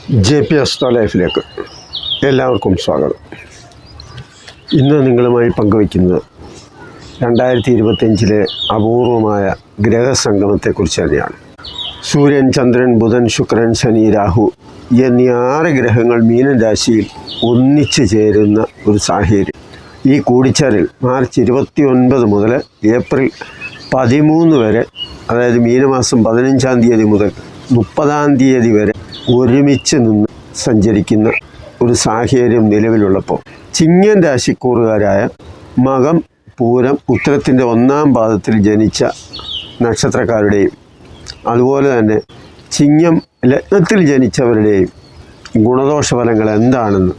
JP Astro ലൈഫിലേക്ക് എല്ലാവർക്കും സ്വാഗതം. ഇന്ന് നിങ്ങളുമായി പങ്കുവയ്ക്കുന്നത് 2025 അപൂർവമായ ഗ്രഹസംഗമത്തെക്കുറിച്ച് തന്നെയാണ്. സൂര്യൻ, ചന്ദ്രൻ, ബുധൻ, ശുക്രൻ, ശനി, രാഹു എന്നീ 6 ഗ്രഹങ്ങൾ മീനൻ രാശിയിൽ ഒന്നിച്ചു ചേരുന്ന ഒരു സാഹചര്യം. ഈ കൂടിച്ചേരൽ മാർച്ച് 29 മുതൽ ഏപ്രിൽ 13 വരെ, അതായത് മീനമാസം 15-ാം തീയതി മുതൽ 30-ാം തീയതി വരെ ഒരുമിച്ച് നിന്ന് സഞ്ചരിക്കുന്ന ഒരു സാഹചര്യം നിലവിലുള്ളപ്പോൾ ചിങ്ങൻ രാശിക്കൂറുകാരായ മകം, പൂരം, ഉത്തരത്തിൻ്റെ 1-ാം പാദത്തിൽ ജനിച്ച നക്ഷത്രക്കാരുടെയും അതുപോലെ തന്നെ ചിങ്ങം ലഗ്നത്തിൽ ജനിച്ചവരുടെയും ഗുണദോഷ ഫലങ്ങൾ എന്താണെന്ന്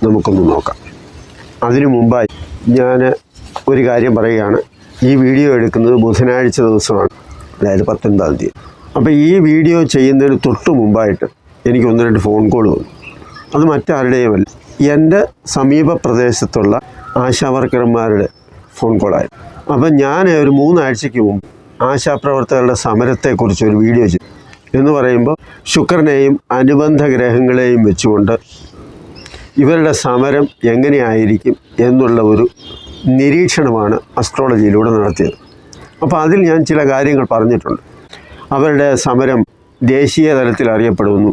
നമുക്കൊന്ന് നോക്കാം. അതിനു മുമ്പായി ഞാൻ ഒരു കാര്യം പറയുകയാണ്. ഈ വീഡിയോ എടുക്കുന്നത് ബുധനാഴ്ച ദിവസമാണ്, അതായത് 19-ാം തീയതി. അപ്പോൾ ഈ വീഡിയോ ചെയ്യുന്നതിന് തൊട്ട് മുമ്പായിട്ട് എനിക്ക് 1-2 ഫോൺ കോൾ വന്നു. അത് മറ്റാരുടെയുമല്ല, എൻ്റെ സമീപ പ്രദേശത്തുള്ള ആശാവർക്കർമാരുടെ ഫോൺ കോളായിരുന്നു. അപ്പം ഞാൻ ഒരു 3 ആഴ്ചയ്ക്ക് മുമ്പ് ആശാപ്രവർത്തകരുടെ സമരത്തെക്കുറിച്ച് ഒരു വീഡിയോ ചെയ്തു. എന്ന് പറയുമ്പോൾ ശുക്രനെയും അനുബന്ധ ഗ്രഹങ്ങളെയും വെച്ചുകൊണ്ട് ഇവരുടെ സമരം എങ്ങനെയായിരിക്കും എന്നുള്ള ഒരു നിരീക്ഷണമാണ് അസ്ട്രോളജിയിലൂടെ നടത്തിയത്. അപ്പോൾ അതിൽ ഞാൻ ചില കാര്യങ്ങൾ പറഞ്ഞിട്ടുണ്ട്. അവരുടെ സമരം ദേശീയ തലത്തിൽ അറിയപ്പെടുന്നു.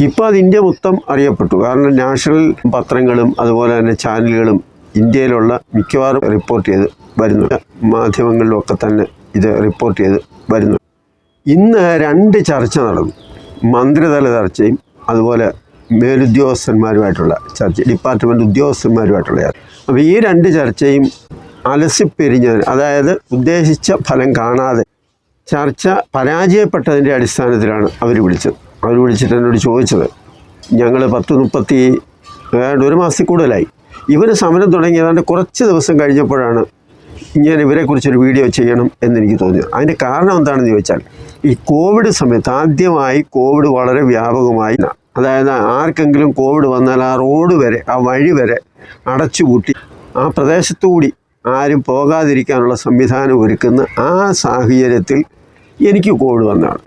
ഇപ്പോൾ അത് ഇന്ത്യ മൊത്തം അറിയപ്പെട്ടു. കാരണം നാഷണൽ പത്രങ്ങളും അതുപോലെ തന്നെ ചാനലുകളും ഇന്ത്യയിലുള്ള മിക്കവാറും റിപ്പോർട്ട് ചെയ്ത് വരുന്നു. മാധ്യമങ്ങളിലൊക്കെ തന്നെ ഇത് റിപ്പോർട്ട് ചെയ്ത് വരുന്നു. ഇന്ന് 2 ചർച്ച നടന്നു. മന്ത്രിതല ചർച്ചയും അതുപോലെ മേലുദ്യോഗസ്ഥന്മാരുമായിട്ടുള്ള ചർച്ച, ഡിപ്പാർട്ട്മെൻറ്റ് ഉദ്യോഗസ്ഥന്മാരുമായിട്ടുള്ള ചർച്ച. അപ്പോൾ ഈ 2 ചർച്ചയും അലസിപ്പിരിഞ്ഞതിന്, അതായത് ഉദ്ദേശിച്ച ഫലം കാണാതെ ചർച്ച പരാജയപ്പെട്ടതിൻ്റെ അടിസ്ഥാനത്തിലാണ് അവർ വിളിച്ചത്. അവർ വിളിച്ചിട്ട് എന്നോട് ചോദിച്ചത്, ഞങ്ങൾ 1 മാസത്തിൽ കൂടുതലായി ഇവർ സമരം തുടങ്ങി, ഏതാണ്ട് കുറച്ച് ദിവസം കഴിഞ്ഞപ്പോഴാണ് ഞാൻ ഇവരെക്കുറിച്ചൊരു വീഡിയോ ചെയ്യണം എന്നെനിക്ക് തോന്നിയത്. അതിൻ്റെ കാരണം എന്താണെന്ന് ചോദിച്ചാൽ, ഈ കോവിഡ് സമയത്ത് ആദ്യമായി കോവിഡ് വളരെ വ്യാപകമായി, അതായത് ആർക്കെങ്കിലും കോവിഡ് വന്നാൽ ആ റോഡ് വരെ, ആ വഴി വരെ അടച്ചുപൂട്ടി ആ പ്രദേശത്തുകൂടി ആരും പോകാതിരിക്കാനുള്ള സംവിധാനം ഒരുക്കുന്ന ആ സാഹചര്യത്തിൽ എനിക്ക് കോവിഡ് വന്നതാണ്.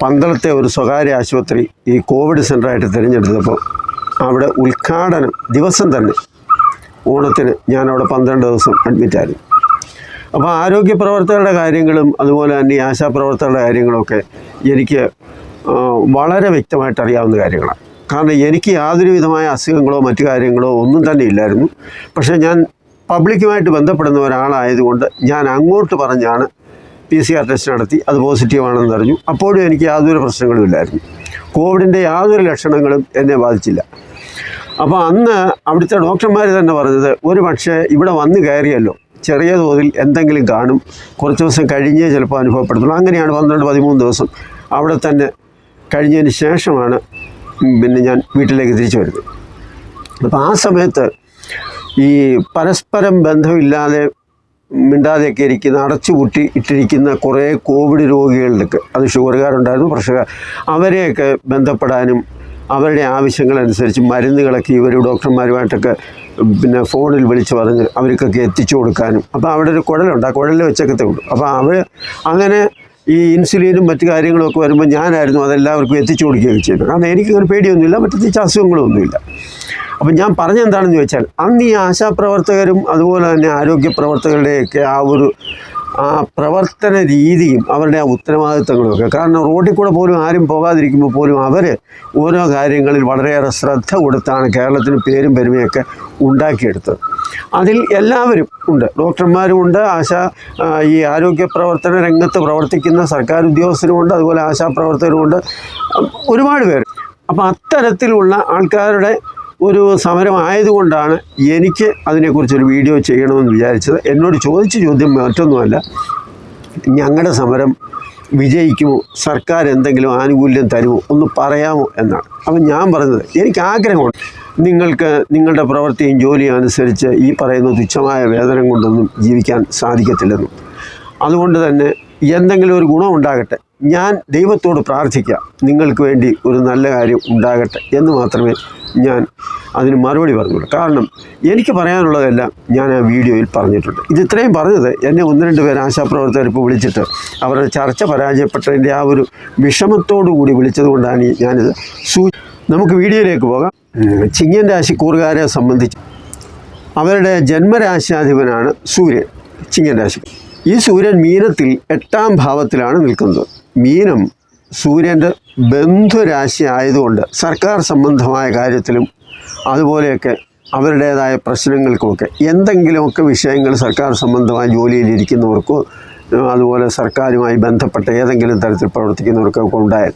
പന്തളത്തെ ഒരു സ്വകാര്യ ആശുപത്രി ഈ കോവിഡ് സെൻ്ററായിട്ട് തിരഞ്ഞെടുത്തപ്പോൾ അവിടെ ഉദ്ഘാടനം ദിവസം തന്നെ ഓണത്തിന് ഞാനവിടെ 12 ദിവസം അഡ്മിറ്റായിരുന്നു. അപ്പോൾ ആരോഗ്യ പ്രവർത്തകരുടെ കാര്യങ്ങളും അതുപോലെ തന്നെ ഈ ആശാപ്രവർത്തകരുടെ കാര്യങ്ങളൊക്കെ എനിക്ക് വളരെ വ്യക്തമായിട്ട് അറിയാവുന്ന കാര്യങ്ങളാണ്. കാരണം എനിക്ക് യാതൊരു വിധമായ അസുഖങ്ങളോ മറ്റു കാര്യങ്ങളോ ഒന്നും തന്നെ ഇല്ലായിരുന്നു. പക്ഷേ ഞാൻ പബ്ലിക്കുമായിട്ട് ബന്ധപ്പെടുന്ന ഒരാളായതുകൊണ്ട് ഞാൻ അങ്ങോട്ട് പറഞ്ഞാണ് PCR ടെസ്റ്റ് നടത്തി അത് പോസിറ്റീവാണെന്ന് അറിഞ്ഞു. അപ്പോഴും എനിക്ക് യാതൊരു പ്രശ്നങ്ങളും ഇല്ലായിരുന്നു. കോവിഡിൻ്റെ യാതൊരു ലക്ഷണങ്ങളും എന്നെ ബാധിച്ചില്ല. അപ്പോൾ അന്ന് അവിടുത്തെ ഡോക്ടർമാർ തന്നെ പറഞ്ഞത്, ഒരു പക്ഷേ ഇവിടെ വന്ന് കയറിയല്ലോ, ചെറിയ തോതിൽ എന്തെങ്കിലും കാണും, കുറച്ച് ദിവസം കഴിഞ്ഞേ ചിലപ്പോൾ അനുഭവപ്പെടുത്തുള്ളൂ. അങ്ങനെയാണ് 12-13 ദിവസം അവിടെ തന്നെ കഴിഞ്ഞതിന് ശേഷമാണ് പിന്നെ ഞാൻ വീട്ടിലേക്ക് തിരിച്ചു വരുന്നത്. അപ്പോൾ ആ സമയത്ത് ഈ പരസ്പരം ബന്ധമില്ലാതെ മിണ്ടാതെയൊക്കെ ഇരിക്കുന്ന, അടച്ചുപൂട്ടി ഇട്ടിരിക്കുന്ന കുറേ കോവിഡ് രോഗികളിലേക്ക്, അത് ഷുഗറുകാരുണ്ടായിരുന്നു, പ്രഷറുകാർ, അവരെയൊക്കെ ബന്ധപ്പെടാനും അവരുടെ ആവശ്യങ്ങളനുസരിച്ച് മരുന്നുകളൊക്കെ ഇവർ ഡോക്ടർമാരുമായിട്ടൊക്കെ പിന്നെ ഫോണിൽ വിളിച്ച് പറഞ്ഞ് അവർക്കൊക്കെ എത്തിച്ചു കൊടുക്കാനും. അപ്പോൾ അവിടെ ഒരു കുഴലുണ്ട്, ആ കുഴലിൽ വെച്ചൊക്കെ ഉണ്ട്. അപ്പോൾ അവർ അങ്ങനെ ഈ ഇൻസുലിനും മറ്റു കാര്യങ്ങളൊക്കെ വരുമ്പോൾ ഞാനായിരുന്നു അതെല്ലാവർക്കും എത്തിച്ചു കൊടുക്കുകയൊക്കെ ചെയ്തത്. കാരണം എനിക്കങ്ങനെ പേടിയൊന്നുമില്ല, മറ്റു അസുഖങ്ങളൊന്നുമില്ല. അപ്പം ഞാൻ പറഞ്ഞെന്താണെന്ന് ചോദിച്ചാൽ, അന്ന് ഈ ആശാപ്രവർത്തകരും അതുപോലെ തന്നെ ആരോഗ്യ പ്രവർത്തകരുടെയൊക്കെ ആ പ്രവർത്തന രീതിയും അവരുടെ ആ ഉത്തരവാദിത്തങ്ങളുമൊക്കെ, കാരണം റോഡിൽ കൂടെ പോലും ആരും പോകാതിരിക്കുമ്പോൾ പോലും അവർ ഓരോ കാര്യങ്ങളിൽ വളരെയേറെ ശ്രദ്ധ കൊടുത്താണ് കേരളത്തിന് പേരും പെരുമയൊക്കെ ഉണ്ടാക്കിയെടുത്തത്. അതിൽ എല്ലാവരും ഉണ്ട്, ഡോക്ടർമാരുമുണ്ട്, ഈ ആരോഗ്യ പ്രവർത്തന രംഗത്ത് പ്രവർത്തിക്കുന്ന സർക്കാർ ഉദ്യോഗസ്ഥരുമുണ്ട്, അതുപോലെ ആശാപ്രവർത്തകരുമുണ്ട്, ഒരുപാട് പേര്. അപ്പോൾ അത്തരത്തിലുള്ള ആൾക്കാരുടെ ഒരു സമരമായതുകൊണ്ടാണ് എനിക്ക് അതിനെക്കുറിച്ചൊരു വീഡിയോ ചെയ്യണമെന്ന് വിചാരിച്ചത്. എന്നോട് ചോദിച്ച ചോദ്യം മറ്റൊന്നുമല്ല, ഞങ്ങളുടെ സമരം വിജയിക്കുമോ, സർക്കാർ എന്തെങ്കിലും ആനുകൂല്യം തരുമോ, ഒന്ന് പറയാമോ എന്നാണ്. അപ്പം ഞാൻ പറഞ്ഞത്, എനിക്ക് ആഗ്രഹമുണ്ട്, നിങ്ങൾക്ക് നിങ്ങളുടെ പ്രവൃത്തിയും ജോലിയും അനുസരിച്ച് ഈ പറയുന്ന തുച്ഛമായ വേതനം കൊണ്ടൊന്നും ജീവിക്കാൻ സാധിക്കത്തില്ലെന്നും, അതുകൊണ്ട് തന്നെ എന്തെങ്കിലും ഒരു ഗുണം ഉണ്ടാകട്ടെ, ഞാൻ ദൈവത്തോട് പ്രാർത്ഥിക്കാം നിങ്ങൾക്ക് വേണ്ടി ഒരു നല്ല കാര്യം ഉണ്ടാകട്ടെ എന്ന് മാത്രമേ ഞാൻ അതിന് മറുപടി പറഞ്ഞുള്ളൂ. കാരണം എനിക്ക് പറയാനുള്ളതെല്ലാം ഞാൻ ആ വീഡിയോയിൽ പറഞ്ഞിട്ടുണ്ട്. ഇത്രയും പറഞ്ഞത് എന്നെ 1-2 പേർ ആശാപ്രവർത്തകർ ഇപ്പോൾ വിളിച്ചിട്ട് അവരുടെ ചർച്ച പരാജയപ്പെട്ടതിൻ്റെ ആ ഒരു വിഷമത്തോടു കൂടി വിളിച്ചത് കൊണ്ടാണ് ഞാനിത് നമുക്ക് വീഡിയോയിലേക്ക് പോകാം. ചിങ്ങൻ രാശിക്കൂറുകാരെ സംബന്ധിച്ച് അവരുടെ ജന്മരാശ്യാധിപനാണ് സൂര്യൻ. ചിങ്ങൻ രാശി, ഈ സൂര്യൻ മീനത്തിൽ 8ാം ഭാവത്തിലാണ് നിൽക്കുന്നത്. മീനം സൂര്യൻ്റെ ബന്ധുരാശി ആയതുകൊണ്ട് സർക്കാർ സംബന്ധമായ കാര്യത്തിലും അതുപോലെയൊക്കെ അവരുടേതായ പ്രശ്നങ്ങൾക്കുമൊക്കെ എന്തെങ്കിലുമൊക്കെ വിഷയങ്ങൾ സർക്കാർ സംബന്ധമായ ജോലിയിലിരിക്കുന്നവർക്കോ അതുപോലെ സർക്കാരുമായി ബന്ധപ്പെട്ട ഏതെങ്കിലും തരത്തിൽ പ്രവർത്തിക്കുന്നവർക്കൊക്കെ ഉണ്ടായാൽ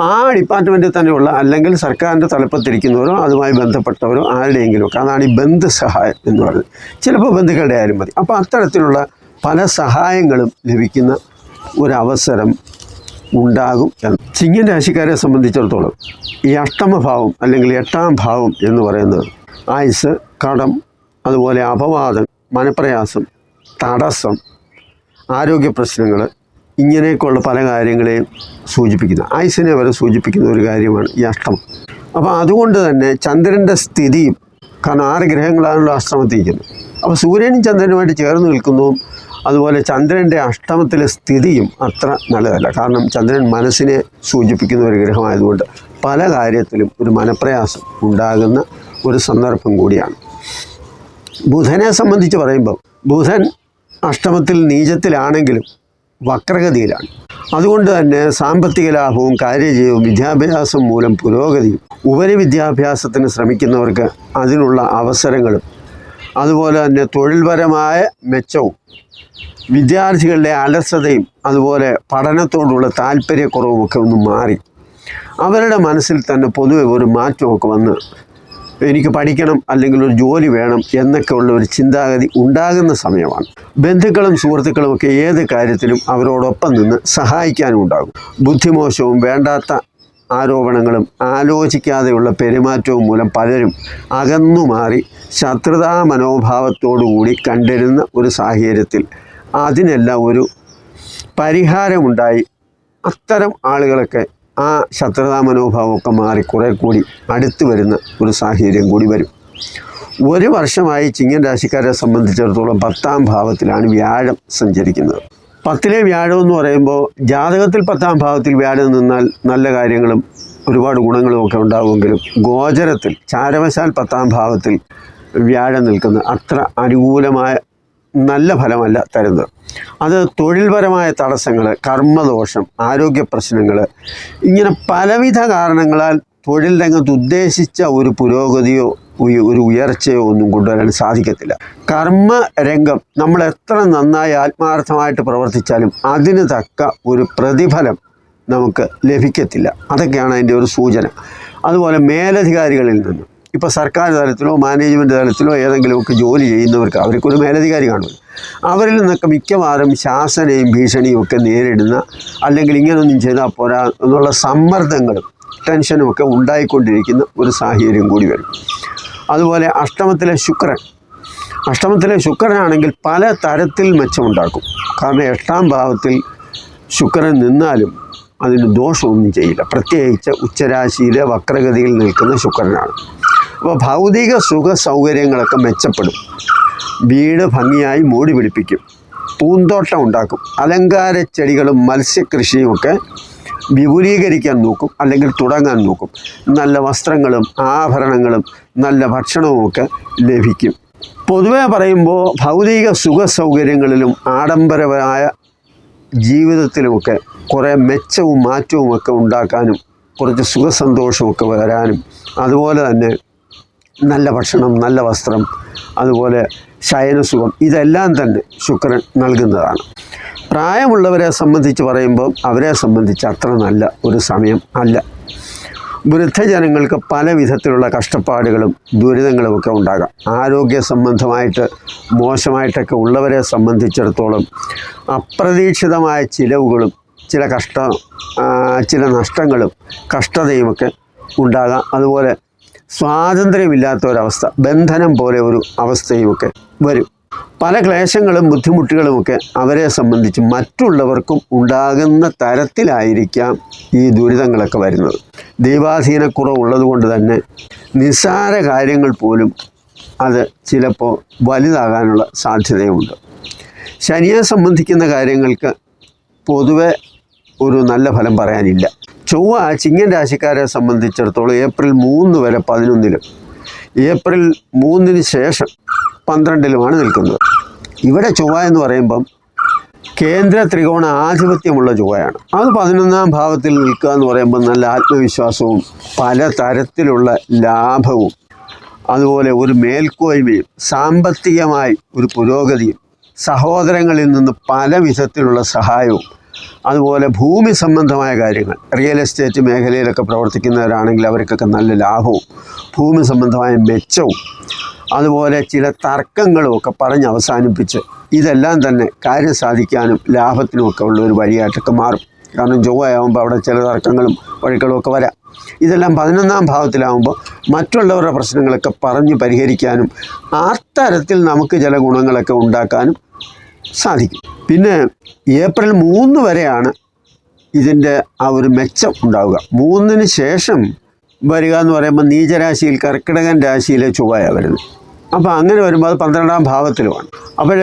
ആ ഡിപ്പാർട്ട്മെൻറ്റിൽ തന്നെയുള്ള അല്ലെങ്കിൽ സർക്കാരിൻ്റെ തലപ്പത്തിരിക്കുന്നവരോ അതുമായി ബന്ധപ്പെട്ടവരോ ആരുടെയെങ്കിലുമൊക്കെ, അതാണ് ഈ ബന്ധുസഹായം എന്ന് പറയുന്നത്. ചിലപ്പോൾ ബന്ധുക്കളുടെ ആയാലും മതി. അപ്പോൾ അത്തരത്തിലുള്ള പല സഹായങ്ങളും ലഭിക്കുന്ന ഒരവസരം ഉണ്ടാകും. ചിങ്ങൻ രാശിക്കാരെ സംബന്ധിച്ചിടത്തോളം ഈ അഷ്ടമഭാവം അല്ലെങ്കിൽ 8ാം ഭാവം എന്ന് പറയുന്നത് ആയുസ്, കടം, അതുപോലെ അപവാദം, മനപ്രയാസം, തടസ്സം, ആരോഗ്യ പ്രശ്നങ്ങൾ, ഇങ്ങനെയൊക്കെയുള്ള പല കാര്യങ്ങളെയും സൂചിപ്പിക്കുന്ന, ആയുസ്സിനെ വരെ സൂചിപ്പിക്കുന്ന ഒരു കാര്യമാണ് ഈ അഷ്ടമം. അപ്പോൾ അതുകൊണ്ട് തന്നെ ചന്ദ്രൻ്റെ സ്ഥിതിയും, കാരണം 6 ഗ്രഹങ്ങളാണല്ലോ അഷ്ടമത്തിരിക്കുന്നത്, അപ്പോൾ സൂര്യനും ചന്ദ്രനുമായിട്ട് ചേർന്ന് നിൽക്കുന്നതും അതുപോലെ ചന്ദ്രൻ്റെ അഷ്ടമത്തിലെ സ്ഥിതിയും അത്ര നല്ലതല്ല. കാരണം ചന്ദ്രൻ മനസ്സിനെ സൂചിപ്പിക്കുന്ന ഒരു ഗ്രഹമായതുകൊണ്ട് പല കാര്യത്തിലും ഒരു മനപ്രയാസം ഉണ്ടാകുന്ന ഒരു സന്ദർഭം കൂടിയാണ്. ബുധനെ സംബന്ധിച്ച് പറയുമ്പോൾ ബുധൻ അഷ്ടമത്തിൽ നീചത്തിലാണെങ്കിലും വക്രഗതിയിലാണ്. അതുകൊണ്ട് തന്നെ സാമ്പത്തിക ലാഭവും കാര്യജയവും വിദ്യാഭ്യാസം മൂലം പുരോഗതിയും ഉപരിവിദ്യാഭ്യാസത്തിന് ശ്രമിക്കുന്നവർക്ക് അതിനുള്ള അവസരങ്ങളും അതുപോലെ തന്നെ തൊഴിൽപരമായ മെച്ചവും വിദ്യാർത്ഥികളുടെ അലസതയും അതുപോലെ പഠനത്തോടുള്ള താല്പര്യക്കുറവുമൊക്കെ ഒന്ന് മാറി അവരുടെ മനസ്സിൽ തന്നെ പൊതുവെ ഒരു മാറ്റമൊക്കെ വന്ന് എനിക്ക് പഠിക്കണം അല്ലെങ്കിൽ ഒരു ജോലി വേണം എന്നൊക്കെ ഉള്ള ഒരു ചിന്താഗതി ഉണ്ടാകുന്ന സമയമാണ്. ബന്ധുക്കളും സുഹൃത്തുക്കളുമൊക്കെ ഏത് കാര്യത്തിലും അവരോടൊപ്പം നിന്ന് സഹായിക്കാനും ഉണ്ടാകും. ബുദ്ധിമോശവും വേണ്ടാത്ത ആരോപണങ്ങളും ആലോചിക്കാതെയുള്ള പെരുമാറ്റവും മൂലം പലരും അകന്നുമാറി ശത്രുതാ മനോഭാവത്തോടുകൂടി കണ്ടിരുന്ന ഒരു സാഹചര്യത്തിൽ അതിനെല്ലാം ഒരു പരിഹാരമുണ്ടായി അത്തരം ആളുകളൊക്കെ ആ ശത്രുതാ മനോഭാവമൊക്കെ മാറി കുറേ കൂടി അടുത്ത് വരുന്ന ഒരു സാഹചര്യം കൂടി വരും. 1 വർഷമായി ചിങ്ങൻ രാശിക്കാരെ സംബന്ധിച്ചിടത്തോളം 10ാം ഭാവത്തിലാണ് വ്യാഴം സഞ്ചരിക്കുന്നത്. 10ലെ വ്യാഴം എന്ന് പറയുമ്പോൾ ജാതകത്തിൽ 10ാം ഭാവത്തിൽ വ്യാഴം നിന്നാൽ നല്ല കാര്യങ്ങളും ഒരുപാട് ഗുണങ്ങളുമൊക്കെ ഉണ്ടാകുമെങ്കിലും ഗോചരത്തിൽ ചാരവശാൽ 10ാം ഭാവത്തിൽ വ്യാഴം നിൽക്കുന്ന അത്ര അനുകൂലമായ നല്ല ഫലമല്ല തരുന്നത്. അത് തൊഴിൽപരമായ തടസ്സങ്ങൾ, കർമ്മദോഷം, ആരോഗ്യ പ്രശ്നങ്ങൾ, ഇങ്ങനെ പലവിധ കാരണങ്ങളാൽ തൊഴിൽ രംഗത്ത് ഉദ്ദേശിച്ച ഒരു പുരോഗതിയോ ഒരു ഉയർച്ചയോ ഒന്നും കൊണ്ടുവരാൻ സാധിക്കത്തില്ല. കർമ്മരംഗം നമ്മൾ എത്ര നന്നായി ആത്മാർത്ഥമായിട്ട് പ്രവർത്തിച്ചാലും അതിന് തക്ക ഒരു പ്രതിഫലം നമുക്ക് ലഭിക്കത്തില്ല. അതൊക്കെയാണ് അതിൻ്റെ ഒരു സൂചന. അതുപോലെ മേലധികാരികളിൽ നിന്നും, ഇപ്പോൾ സർക്കാർ തലത്തിലോ മാനേജ്മെൻറ്റ് തലത്തിലോ ഏതെങ്കിലുമൊക്കെ ജോലി ചെയ്യുന്നവർക്ക് അവർക്കൊരു മേലധികാരി കാണുമല്ലോ, അവരിൽ നിന്നൊക്കെ മിക്കവാറും ശാസനയും ഭീഷണിയും ഒക്കെ നേരിടുന്ന, അല്ലെങ്കിൽ ഇങ്ങനൊന്നും ചെയ്താൽ പോരാ എന്നുള്ള സമ്മർദ്ദങ്ങളും ടെൻഷനും ഒക്കെ ഉണ്ടായിക്കൊണ്ടിരിക്കുന്ന ഒരു സാഹചര്യം കൂടി വരും. അതുപോലെ അഷ്ടമത്തിലെ ശുക്രനാണെങ്കിൽ പല തരത്തിൽ മെച്ചമുണ്ടാക്കും. കാരണം 8ാം ഭാവത്തിൽ ശുക്രൻ നിന്നാലും അതിന് ദോഷമൊന്നും ചെയ്യില്ല. പ്രത്യേകിച്ച് ഉച്ചരാശിയിലെ വക്രഗതിയിൽ നിൽക്കുന്ന ശുക്രനാണ്. അപ്പോൾ ഭൗതിക സുഖ സൗകര്യങ്ങളൊക്കെ മെച്ചപ്പെടും. വീട് ഭംഗിയായി മൂടി പിടിപ്പിക്കും. പൂന്തോട്ടം ഉണ്ടാക്കും. അലങ്കാര ചെടികളും മത്സ്യകൃഷിയുമൊക്കെ വിപുലീകരിക്കാൻ നോക്കും, അല്ലെങ്കിൽ തുടങ്ങാൻ നോക്കും. നല്ല വസ്ത്രങ്ങളും ആഭരണങ്ങളും നല്ല ഭക്ഷണവുമൊക്കെ ലഭിക്കും. പൊതുവെ പറയുമ്പോൾ ഭൗതിക സുഖ സൗകര്യങ്ങളിലും ആഡംബരമായ ജീവിതത്തിലുമൊക്കെ കുറേ മെച്ചവും മാറ്റവുമൊക്കെ ഉണ്ടാക്കാനും കുറച്ച് സുഖസന്തോഷമൊക്കെ വരാനും അതുപോലെ തന്നെ നല്ല ഭക്ഷണം, നല്ല വസ്ത്രം, അതുപോലെ ശയനസുഖം, ഇതെല്ലാം തന്നെ ശുക്രൻ നൽകുന്നതാണ്. പ്രായമുള്ളവരെ സംബന്ധിച്ച് പറയുമ്പോൾ അവരെ സംബന്ധിച്ച് അത്ര നല്ല ഒരു സമയം അല്ല. വൃദ്ധജനങ്ങൾക്ക് പല വിധത്തിലുള്ള കഷ്ടപ്പാടുകളും ദുരിതങ്ങളുമൊക്കെ ഉണ്ടാകാം. ആരോഗ്യ സംബന്ധമായിട്ട് മോശമായിട്ടൊക്കെ ഉള്ളവരെ സംബന്ധിച്ചിടത്തോളം അപ്രതീക്ഷിതമായ ചിലവുകളും ചില നഷ്ടങ്ങളും കഷ്ടതയുമൊക്കെ ഉണ്ടാകാം. അതുപോലെ സ്വാതന്ത്ര്യമില്ലാത്ത ഒരവസ്ഥ, ബന്ധനം പോലെ ഒരു അവസ്ഥയുമൊക്കെ വരും. പല ക്ലേശങ്ങളും ബുദ്ധിമുട്ടുകളുമൊക്കെ അവരെ സംബന്ധിച്ച് മറ്റുള്ളവർക്കും ഉണ്ടാകുന്ന തരത്തിലായിരിക്കാം ഈ ദുരിതങ്ങളൊക്കെ വരുന്നത്. ദൈവാധീനക്കുറവുള്ളത് കൊണ്ട് തന്നെ നിസ്സാര കാര്യങ്ങൾ പോലും അത് ചിലപ്പോൾ വലുതാകാനുള്ള സാധ്യതയുണ്ട്. ശനിയെ സംബന്ധിക്കുന്ന കാര്യങ്ങൾക്ക് പൊതുവെ ഒരു നല്ല ഫലം പറയാനില്ല. ചൊവ്വ ചിങ്ങൻ രാശിക്കാരെ സംബന്ധിച്ചിടത്തോളം ഏപ്രിൽ 3 വരെ 11-ലും ഏപ്രിൽ 3-ന് ശേഷം 12-ലുമാണ് നിൽക്കുന്നത്. ഇവിടെ ചൊവ്വ എന്ന് പറയുമ്പം കേന്ദ്ര ത്രികോണ ആധിപത്യമുള്ള ചൊവ്വയാണ്. അത് 11-ാം ഭാവത്തിൽ നിൽക്കുക എന്ന് പറയുമ്പോൾ നല്ല ആത്മവിശ്വാസവും പല തരത്തിലുള്ള ലാഭവും അതുപോലെ ഒരു മേൽക്കോയ്മയും സാമ്പത്തികമായി ഒരു പുരോഗതിയും സഹോദരങ്ങളിൽ നിന്ന് പല വിധത്തിലുള്ള സഹായവും അതുപോലെ ഭൂമി സംബന്ധമായ കാര്യങ്ങൾ റിയൽ എസ്റ്റേറ്റ് മേഖലയിലൊക്കെ പ്രവർത്തിക്കുന്നവരാണെങ്കിൽ അവർക്കൊക്കെ നല്ല ലാഭവും ഭൂമി സംബന്ധമായ മെച്ചവും അതുപോലെ ചില തർക്കങ്ങളും ഒക്കെ പറഞ്ഞ് അവസാനിപ്പിച്ച് ഇതെല്ലാം തന്നെ കാര്യം സാധിക്കാനും ലാഭത്തിനുമൊക്കെ ഉള്ള ഒരു വഴിയായിട്ടൊക്കെ മാറും. കാരണം ചൊവ്വയാകുമ്പോൾ അവിടെ ചില തർക്കങ്ങളും വഴികളും ഒക്കെ വരാം. ഇതെല്ലാം 11-ാം ഭാവത്തിലാകുമ്പോൾ മറ്റുള്ളവരുടെ പ്രശ്നങ്ങളൊക്കെ പറഞ്ഞ് പരിഹരിക്കാനും ആ തരത്തിൽ നമുക്ക് ചില ഗുണങ്ങളൊക്കെ ഉണ്ടാക്കാനും സാധിക്കും. പിന്നെ ഏപ്രിൽ 3 വരെയാണ് ഇതിൻ്റെ ആ ഒരു മെച്ചം ഉണ്ടാവുക. 3-ന് ശേഷം വരിക എന്ന് പറയുമ്പോൾ നീചരാശിയിൽ കർക്കിടകൻ രാശിയിലെ ചൊവ്വയാണ് വരുന്നത്. അപ്പോൾ അങ്ങനെ വരുമ്പോൾ അത് 12-ാം ഭാവത്തിലുമാണ്. അപ്പോൾ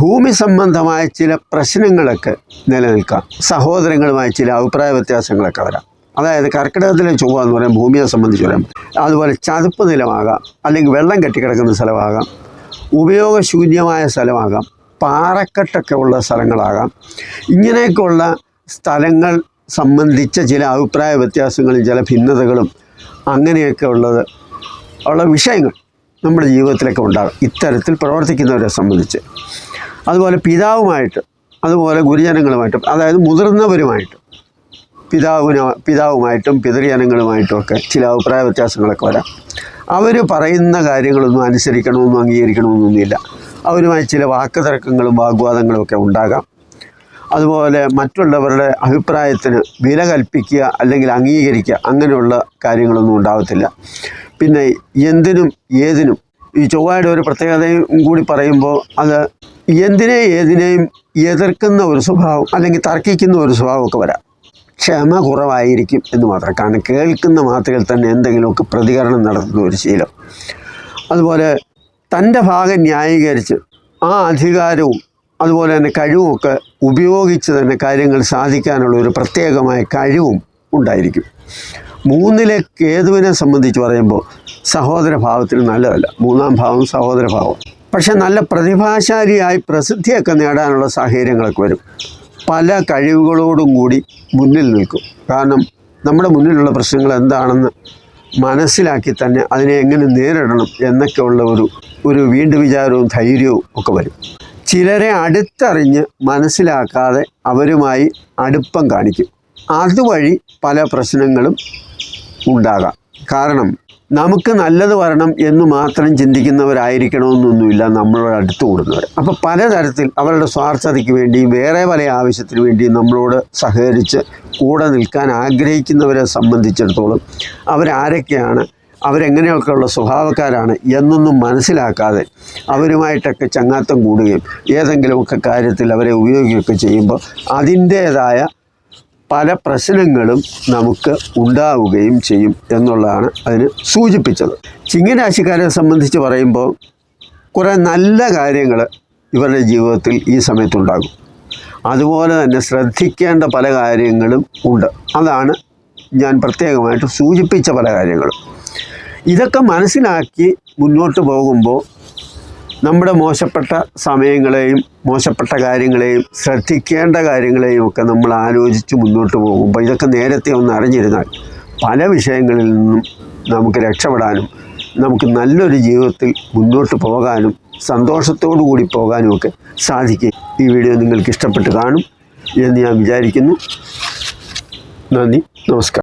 ഭൂമി സംബന്ധമായ ചില പ്രശ്നങ്ങളൊക്കെ നിലനിൽക്കാം. സഹോദരങ്ങളുമായി ചില അഭിപ്രായ വ്യത്യാസങ്ങളൊക്കെ വരാം. അതായത് കർക്കിടകത്തിലെ ചൊവ്വ എന്ന് പറയുമ്പോൾ ഭൂമിയെ സംബന്ധിച്ച് പറയുമ്പോൾ അതുപോലെ ചതുപ്പ് നിലമാകാം, അല്ലെങ്കിൽ വെള്ളം കെട്ടിക്കിടക്കുന്ന സ്ഥലമാകാം, ഉപയോഗശൂന്യമായ സ്ഥലമാകാം, പാറക്കെട്ടൊക്കെ ഉള്ള സ്ഥലങ്ങളാകാം. ഇങ്ങനെയൊക്കെയുള്ള സ്ഥലങ്ങൾ സംബന്ധിച്ച ചില അഭിപ്രായ വ്യത്യാസങ്ങളും ചില ഭിന്നതകളും അങ്ങനെയൊക്കെ ഉള്ള വിഷയങ്ങൾ നമ്മുടെ ജീവിതത്തിലൊക്കെ ഉണ്ടാകും ഇത്തരത്തിൽ പ്രവർത്തിക്കുന്നവരെ സംബന്ധിച്ച്. അതുപോലെ പിതാവുമായിട്ട് അതുപോലെ ഗുരുജനങ്ങളുമായിട്ടും അതായത് മുതിർന്നവരുമായിട്ടും പിതാവുമായിട്ടും പിതൃജനങ്ങളുമായിട്ടും ഒക്കെ ചില അഭിപ്രായ വ്യത്യാസങ്ങളൊക്കെ വരാം. അവർ പറയുന്ന കാര്യങ്ങളൊന്നും അനുസരിക്കണമെന്നും അംഗീകരിക്കണമെന്നൊന്നുമില്ല. അവരുമായി ചില വാക്കുതർക്കങ്ങളും വാഗ്വാദങ്ങളും ഒക്കെ ഉണ്ടാകാം. അതുപോലെ മറ്റുള്ളവരുടെ അഭിപ്രായത്തിന് വില കൽപ്പിക്കുക അല്ലെങ്കിൽ അംഗീകരിക്കുക അങ്ങനെയുള്ള കാര്യങ്ങളൊന്നും ഉണ്ടാകത്തില്ല. പിന്നെ എന്തിനും ഏതിനും ഈ ചൊവ്വയുടെ ഒരു പ്രത്യേകതയും കൂടി പറയുമ്പോൾ അത് ഏതിനെയും എതിർക്കുന്ന ഒരു സ്വഭാവം അല്ലെങ്കിൽ തർക്കിക്കുന്ന ഒരു സ്വഭാവമൊക്കെ വരാം. ക്ഷമ കുറവായിരിക്കും എന്ന് മാത്രം. കാരണം കേൾക്കുന്ന മാത്രയിൽ തന്നെ എന്തെങ്കിലുമൊക്കെ പ്രതികരണം നടത്തുന്ന ഒരു ശീലം. അതുപോലെ തൻ്റെ ഭാഗം ന്യായീകരിച്ച് ആ അധികാരവും അതുപോലെ തന്നെ കഴിവുമൊക്കെ ഉപയോഗിച്ച് തന്നെ കാര്യങ്ങൾ സാധിക്കാനുള്ള ഒരു പ്രത്യേകമായ കഴിവും ഉണ്ടായിരിക്കും. 3-ലെ കേതുവിനെ സംബന്ധിച്ച് പറയുമ്പോൾ സഹോദരഭാവത്തിന് നല്ലതല്ല. 3-ാം ഭാവം സഹോദരഭാവം. പക്ഷെ നല്ല പ്രതിഭാശാലിയായി പ്രസിദ്ധിയൊക്കെ നേടാനുള്ള സാഹചര്യങ്ങളൊക്കെ വരും. പല കഴിവുകളോടും കൂടി മുന്നിൽ നിൽക്കും. കാരണം നമ്മുടെ മുന്നിലുള്ള പ്രശ്നങ്ങൾ എന്താണെന്ന് മനസ്സിലാക്കി തന്നെ അതിനെ എങ്ങനെ നേരിടണം എന്നൊക്കെയുള്ള ഒരു വീണ്ടും വിചാരവും ധൈര്യവും ഒക്കെ വരും. ചിലരെ അടുത്തറിഞ്ഞ് മനസ്സിലാക്കാതെ അവരുമായി അടുപ്പം കാണിക്കും. അതുവഴി പല പ്രശ്നങ്ങളും ഉണ്ടാകാം. കാരണം നമുക്ക് നല്ലത് വരണം എന്ന് മാത്രം ചിന്തിക്കുന്നവരായിരിക്കണമെന്നൊന്നുമില്ല നമ്മളോട് അടുത്ത് കൂടുന്നവർ. അപ്പോൾ പലതരത്തിൽ അവരുടെ സ്വാർത്ഥതയ്ക്ക് വേണ്ടിയും വേറെ പല ആവശ്യത്തിന് വേണ്ടിയും നമ്മളോട് സഹകരിച്ച് കൂടെ നിൽക്കാൻ ആഗ്രഹിക്കുന്നവരെ സംബന്ധിച്ചിടത്തോളം അവരാരൊക്കെയാണ്, അവരെങ്ങനെയൊക്കെയുള്ള സ്വഭാവക്കാരാണ് എന്നൊന്നും മനസ്സിലാക്കാതെ അവരുമായിട്ടൊക്കെ ചങ്ങാത്തം കൂടുകയും ഏതെങ്കിലുമൊക്കെ കാര്യത്തിൽ അവരെ ഉപയോഗിക്കുകയൊക്കെ ചെയ്യുമ്പോൾ അതിൻ്റേതായ പല പ്രശ്നങ്ങളും നമുക്ക് ഉണ്ടാവുകയും ചെയ്യും എന്നുള്ളതാണ് അതിന് സൂചിപ്പിച്ചത്. ചിങ്ങരാശിക്കാരെ സംബന്ധിച്ച് പറയുമ്പോൾ കുറേ നല്ല കാര്യങ്ങൾ ഇവരുടെ ജീവിതത്തിൽ ഈ സമയത്തുണ്ടാകും. അതുപോലെ തന്നെ ശ്രദ്ധിക്കേണ്ട പല കാര്യങ്ങളും ഉണ്ട്. അതാണ് ഞാൻ പ്രത്യേകമായിട്ട് സൂചിപ്പിച്ച പല കാര്യങ്ങളും. ഇതൊക്കെ മനസ്സിലാക്കി മുന്നോട്ട് പോകുമ്പോൾ നമ്മുടെ മോശപ്പെട്ട സമയങ്ങളെയും മോശപ്പെട്ട കാര്യങ്ങളെയും ശ്രദ്ധിക്കേണ്ട കാര്യങ്ങളെയും ഒക്കെ നമ്മൾ ആലോചിച്ച് മുന്നോട്ട് പോകുമ്പോൾ ഇതൊക്കെ നേരത്തെ ഒന്ന് അറിഞ്ഞിരുന്നാൽ പല വിഷയങ്ങളിൽ നിന്നും നമുക്ക് രക്ഷപ്പെടാനും നമുക്ക് നല്ലൊരു ജീവിതത്തിൽ മുന്നോട്ട് പോകാനും സന്തോഷത്തോടു കൂടി പോകാനും ഒക്കെ സാധിക്കും. ഈ വീഡിയോ നിങ്ങൾക്ക് ഇഷ്ടപ്പെട്ട് കാണും എന്ന് ഞാൻ വിചാരിക്കുന്നു. നന്ദി, നമസ്കാരം.